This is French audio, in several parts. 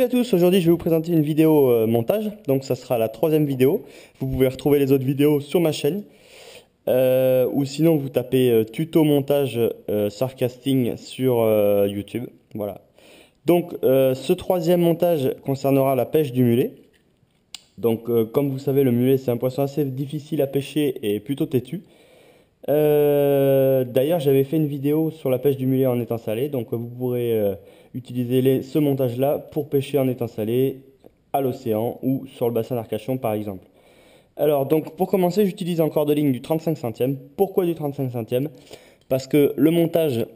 à tous, aujourd'hui je vais vous présenter une vidéo montage, donc ça sera la troisième vidéo. Vous pouvez retrouver les autres vidéos sur ma chaîne, ou sinon vous tapez tuto montage Surfcasting sur YouTube. Voilà. Donc ce troisième montage concernera la pêche du mulet. Donc comme vous savez, le mulet c'est un poisson assez difficile à pêcher et plutôt têtu. D'ailleurs, j'avais fait une vidéo sur la pêche du mulet en étang salé, donc vous pourrez utiliser ce montage-là pour pêcher en étang salé à l'océan ou sur le bassin d'Arcachon par exemple. Alors, donc pour commencer, j'utilise un corde-ligne du 35 centièmes. Pourquoi du 35 centièmes? Parce que le montage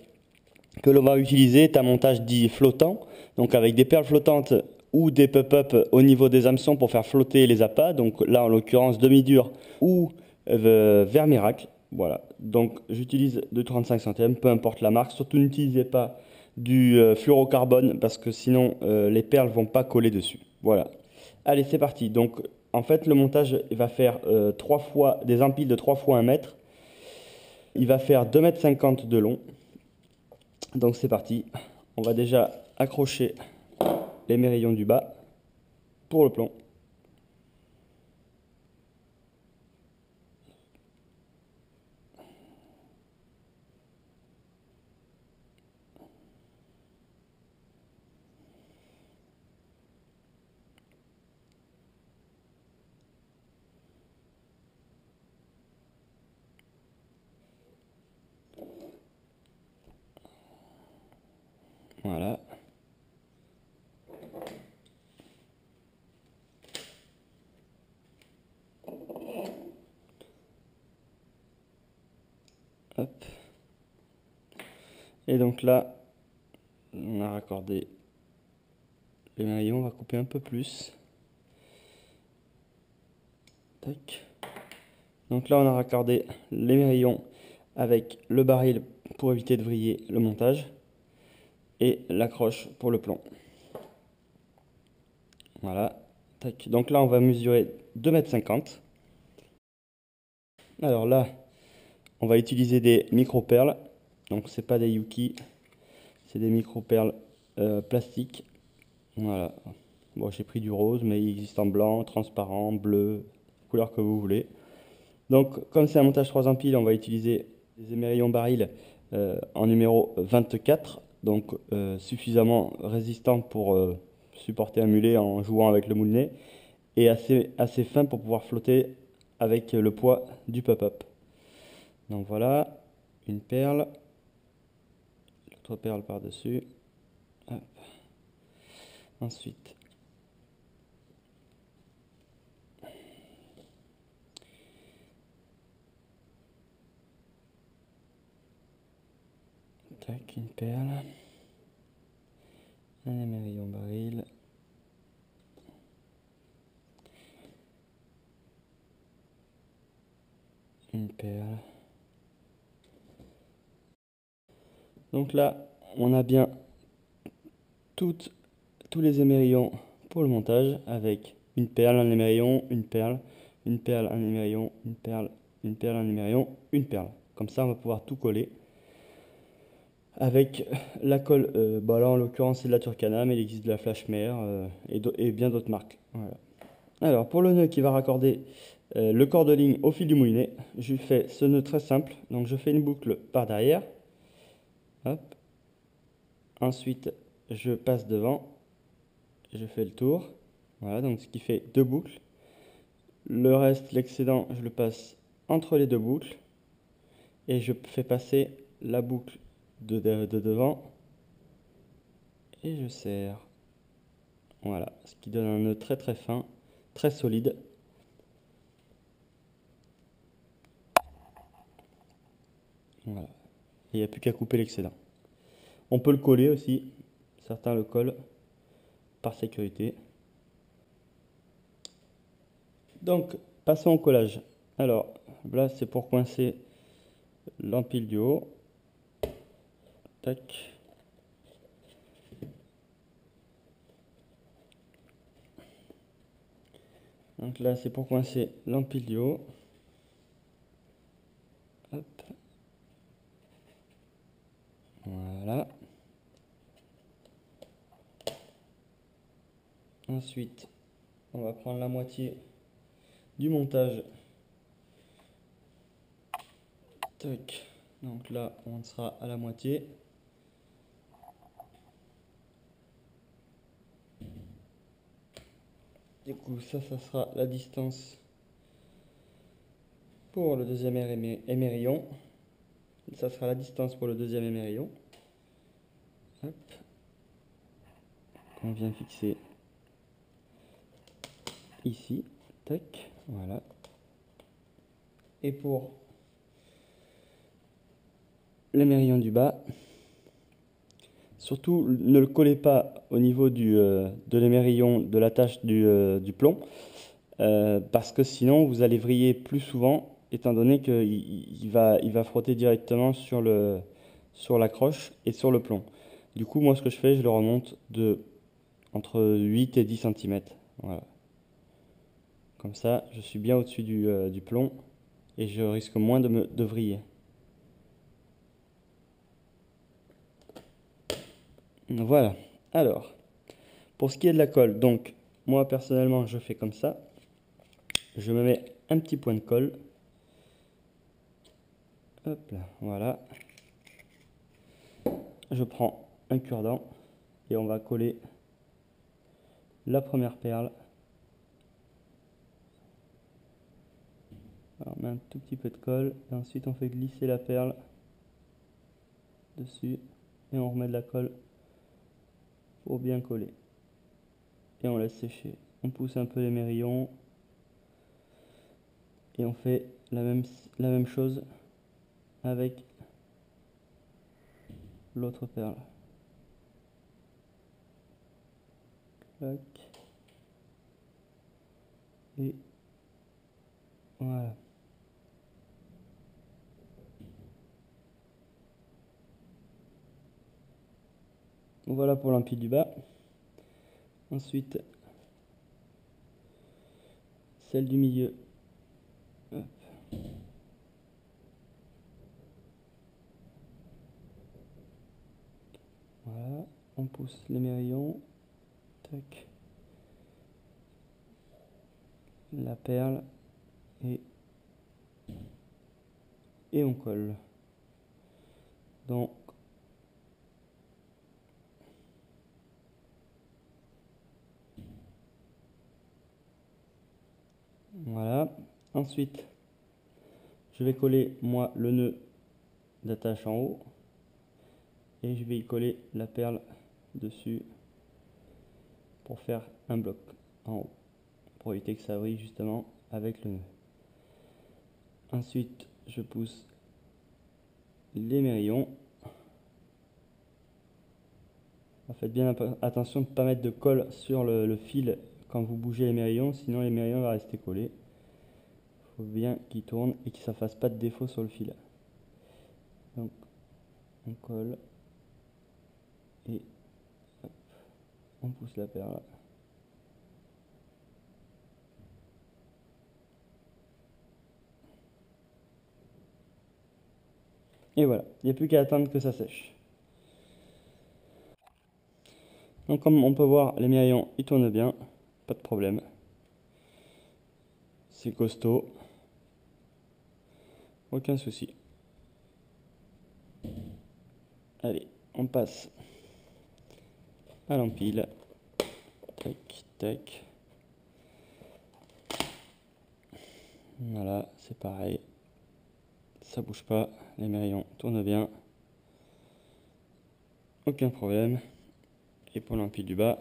que l'on va utiliser est un montage dit flottant, donc avec des perles flottantes ou des pop-up au niveau des hameçons pour faire flotter les appâts, donc là en l'occurrence demi-dur ou Vermirac. Voilà, donc j'utilise de 35 centièmes, peu importe la marque. Surtout n'utilisez pas du fluorocarbone parce que sinon les perles vont pas coller dessus. Voilà. Allez, c'est parti. Donc en fait le montage il va faire des empiles de 3 fois 1 mètre. Il va faire 2,50 m de long. Donc c'est parti. On va déjà accrocher les mérillons du bas pour le plomb. Voilà. Hop. Et donc là, on a raccordé les mérillons, on va couper un peu plus. Tac. Donc là, on a raccordé les mérillons avec le baril pour éviter de vriller le montage et l'accroche pour le plomb. Voilà. Tac. Donc là, on va mesurer 2,50 m. Alors là, on va utiliser des micro-perles. Donc c'est pas des Yuki, c'est des micro-perles plastiques. Voilà. Bon, j'ai pris du rose, mais il existe en blanc, transparent, bleu, couleur que vous voulez. Donc, comme c'est un montage 3 empiles, on va utiliser des émerillons barils en numéro 24, donc suffisamment résistant pour supporter un mulet en jouant avec le moulinet, et assez fin pour pouvoir flotter avec le poids du pop-up. Donc voilà, une perle, l'autre perle par-dessus. Ensuite, tac, une perle, un émerillon baril, une perle. Donc là, on a bien tous les émerillons pour le montage avec une perle, un émerillon, une perle, un émerillon, une perle, un émerillon, une perle. Comme ça, on va pouvoir tout coller avec la colle. Là, en l'occurrence, c'est de la Turcana, mais il existe de la Flashmer et bien d'autres marques. Voilà. Alors, pour le nœud qui va raccorder le corps de ligne au fil du moulinet, je fais ce nœud très simple. Donc, je fais une boucle par derrière. Hop. Ensuite, je passe devant. Je fais le tour. Voilà, donc ce qui fait 2 boucles. Le reste, l'excédent, je le passe entre les 2 boucles. Et je fais passer la boucle de devant. Et je serre. Voilà, ce qui donne un nœud très très fin, très solide. Voilà. Il n'y a plus qu'à couper l'excédent. On peut le coller aussi. Certains le collent par sécurité. Donc, passons au collage. Alors, là, c'est pour coincer l'empile du haut. Tac. Donc là, c'est pour coincer l'empile du haut. Hop. Voilà. Ensuite, on va prendre la moitié du montage. Tac. Donc là, on sera à la moitié. Du coup, ça sera la distance pour le deuxième émerillon. Ça sera la distance pour le deuxième émerillon. Hop. On vient fixer ici. Tac. Voilà. Et pour l'émerillon du bas, surtout ne le collez pas au niveau de l'émerillon de l'attache du plomb, parce que sinon vous allez vriller plus souvent, étant donné qu'il va frotter directement sur la croche et sur le plomb. Du coup, moi ce que je fais, je le remonte entre 8 et 10 cm. Voilà. Comme ça, je suis bien au-dessus du plomb et je risque moins de vriller. Voilà. Alors, pour ce qui est de la colle, donc moi personnellement je fais comme ça. Je me mets un petit point de colle. Hop là, voilà. Je prends un cure-dent et on va coller la première perle. Alors, on met un tout petit peu de colle et ensuite on fait glisser la perle dessus et on remet de la colle pour bien coller. Et on laisse sécher. On pousse un peu l'émerillon et on fait la même chose avec l'autre perle. Clac. Et voilà. Voilà pour l'empile du bas. Ensuite, celle du milieu. Hop. Voilà, on pousse l'émerillon. Tac. La perle et on colle. Donc voilà. Ensuite, je vais coller moi le nœud d'attache en haut et je vais y coller la perle dessus pour faire un bloc en haut pour éviter que ça vrille justement avec le nœud. Ensuite, je pousse l'émerillon. Faites bien attention de ne pas mettre de colle sur le fil quand vous bougez l'émerillon, sinon l'émerillon va rester collé. Il faut bien qu'il tourne et que ça ne fasse pas de défaut sur le fil. Donc on colle et hop, on pousse la perle. Et voilà, il n'y a plus qu'à attendre que ça sèche. Donc comme on peut voir, l'émerillon il tourne bien, pas de problème. C'est costaud, aucun souci. Allez, on passe à l'empile. Tac, tac. Voilà, c'est pareil. Ça bouge pas, l'émerillon tourne bien. Aucun problème. Et pour l'empile du bas,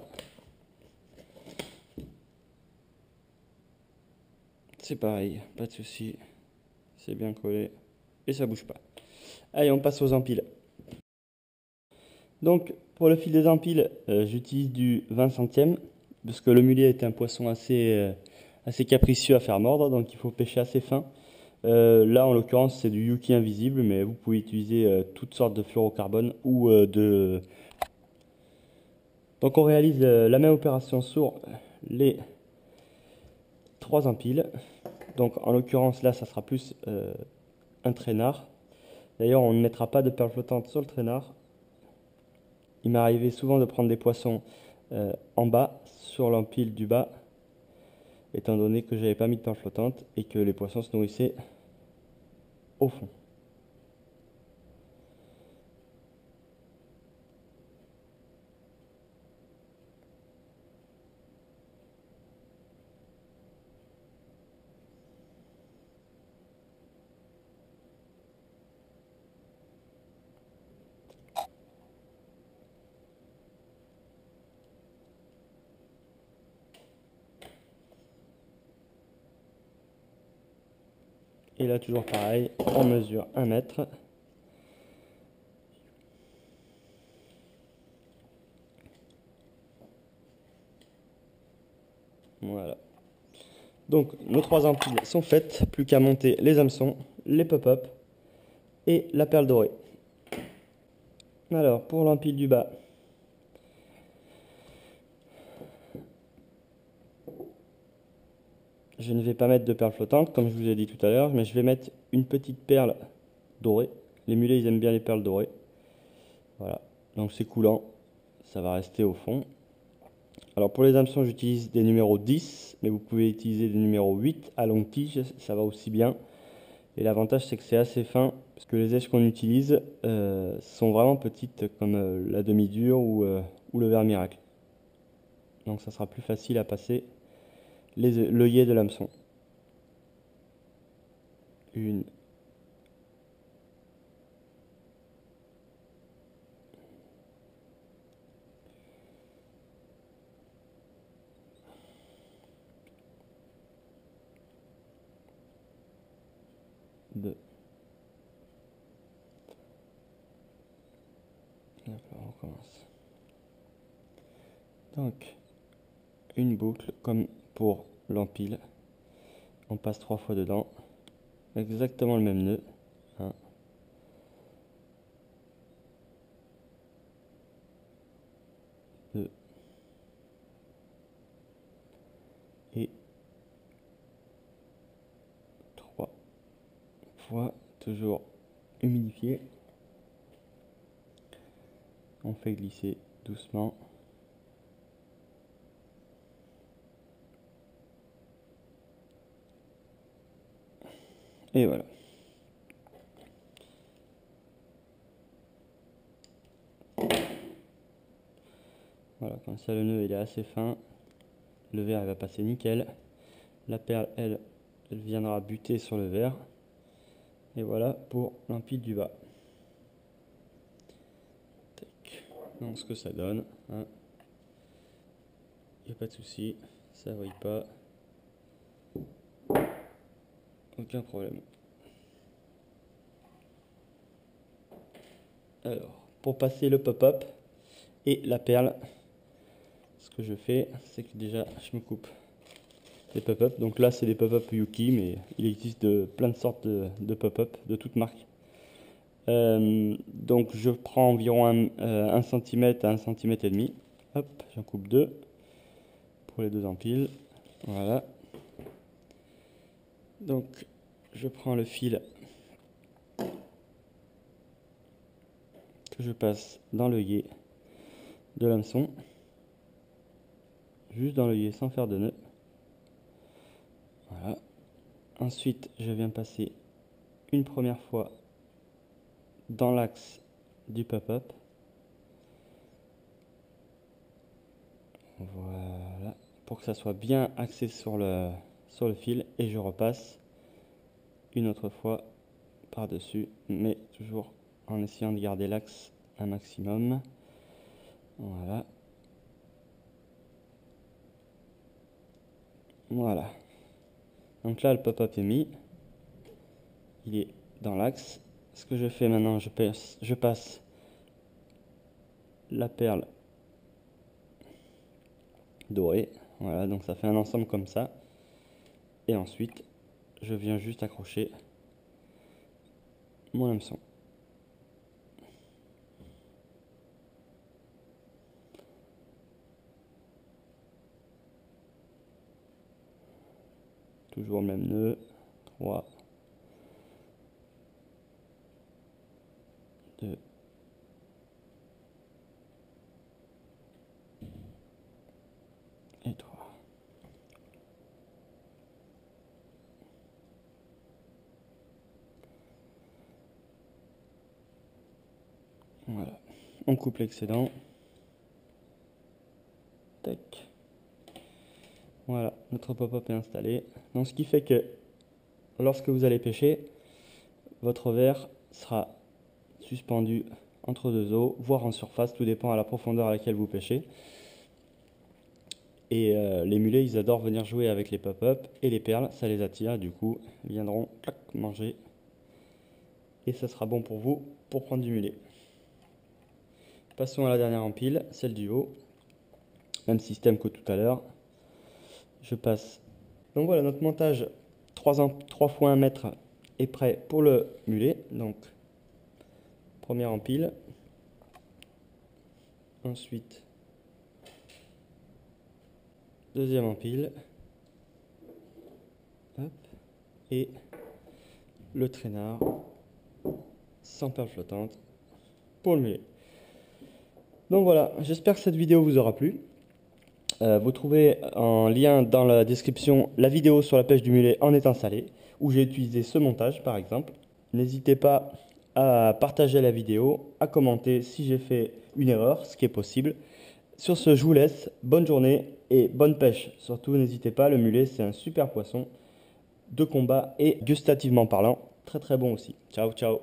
c'est pareil, pas de souci. C'est bien collé et ça bouge pas. Allez, on passe aux empiles. Donc, pour le fil des empiles, j'utilise du 20 centièmes parce que le mulet est un poisson assez capricieux à faire mordre, donc il faut pêcher assez fin. Là, en l'occurrence, c'est du Yuki invisible, mais vous pouvez utiliser toutes sortes de fluorocarbone ou de... Donc, on réalise la même opération sur les 3 empiles. Donc, en l'occurrence, là, ça sera plus un traînard. D'ailleurs, on ne mettra pas de perles flottantes sur le traînard. Il m'est arrivé souvent de prendre des poissons en bas sur l'empile du bas, étant donné que j'avais pas mis de perles flottantes et que les poissons se nourrissaient au fond. Et là, toujours pareil, on mesure 1 mètre. Voilà. Donc, nos 3 empiles sont faites. Plus qu'à monter les hameçons, les pop-up et la perle dorée. Alors, pour l'empile du bas, je ne vais pas mettre de perles flottantes, comme je vous ai dit tout à l'heure, mais je vais mettre une petite perle dorée. Les mulets, ils aiment bien les perles dorées. Voilà. Donc, c'est coulant. Ça va rester au fond. Alors, pour les hameçons, j'utilise des numéros 10, mais vous pouvez utiliser des numéros 8 à longue tige. Ça va aussi bien. Et l'avantage, c'est que c'est assez fin, parce que les éches qu'on utilise sont vraiment petites, comme la demi-dure ou le verre miracle. Donc ça sera plus facile à passer l'œillet de l'hameçon. 1, 2. D'accord, on recommence. Donc, une boucle comme pour l'empile. On passe 3 fois dedans. Exactement le même nœud. 1, 2 et 3 fois. Toujours humidifié. On fait glisser doucement. Et voilà. Voilà, comme ça le nœud il est assez fin. Le verre il va passer nickel. La perle, elle viendra buter sur le verre. Et voilà pour l'empile du bas. Donc ce que ça donne. Hein. Il n'y a pas de souci, ça brille pas. Aucun problème. Alors, pour passer le pop-up et la perle, ce que je fais, c'est que déjà je me coupe les pop-up. Donc là, c'est des pop-up Yuki, mais il existe plein de sortes de pop-up de toutes marques. Donc je prends environ 1 cm à 1,5 cm. Hop, j'en coupe 2 pour les 2 empiles. Voilà. Donc je prends le fil que je passe dans l'œillet de l'hameçon, juste dans l'œillet sans faire de nœud. Voilà. Ensuite, je viens passer une première fois dans l'axe du pop-up. Voilà. Pour que ça soit bien axé sur le fil. Et je repasse une autre fois par-dessus. Mais toujours en essayant de garder l'axe un maximum. Voilà. Voilà. Donc là, le pop-up est mis. Il est dans l'axe. Ce que je fais maintenant, je passe la perle dorée. Voilà, donc ça fait un ensemble comme ça. Et ensuite, je viens juste accrocher mon hameçon. Toujours le même nœud. 3, 2, 1. et 3. Voilà, on coupe l'excédent. Tac. Voilà, notre pop-up est installé. Donc ce qui fait que lorsque vous allez pêcher, votre verre sera suspendu entre deux eaux, voire en surface, tout dépend à la profondeur à laquelle vous pêchez. Et les mulets, ils adorent venir jouer avec les pop-up et les perles, ça les attire, du coup, ils viendront clac, manger. Et ça sera bon pour vous pour prendre du mulet. Passons à la dernière empile, celle du haut. Même système que tout à l'heure. Je passe. Donc voilà, notre montage 3 fois 1 mètre est prêt pour le mulet. Donc, première empile. Ensuite, deuxième empile. Hop. Et le traînard sans perles flottantes pour le mulet. Donc voilà, j'espère que cette vidéo vous aura plu. Vous trouvez en lien dans la description la vidéo sur la pêche du mulet en étang salé, où j'ai utilisé ce montage par exemple. N'hésitez pas à partager la vidéo, à commenter si j'ai fait une erreur, ce qui est possible. Sur ce, je vous laisse, bonne journée et bonne pêche. Surtout, n'hésitez pas, le mulet c'est un super poisson de combat et gustativement parlant, très très bon aussi. Ciao, ciao.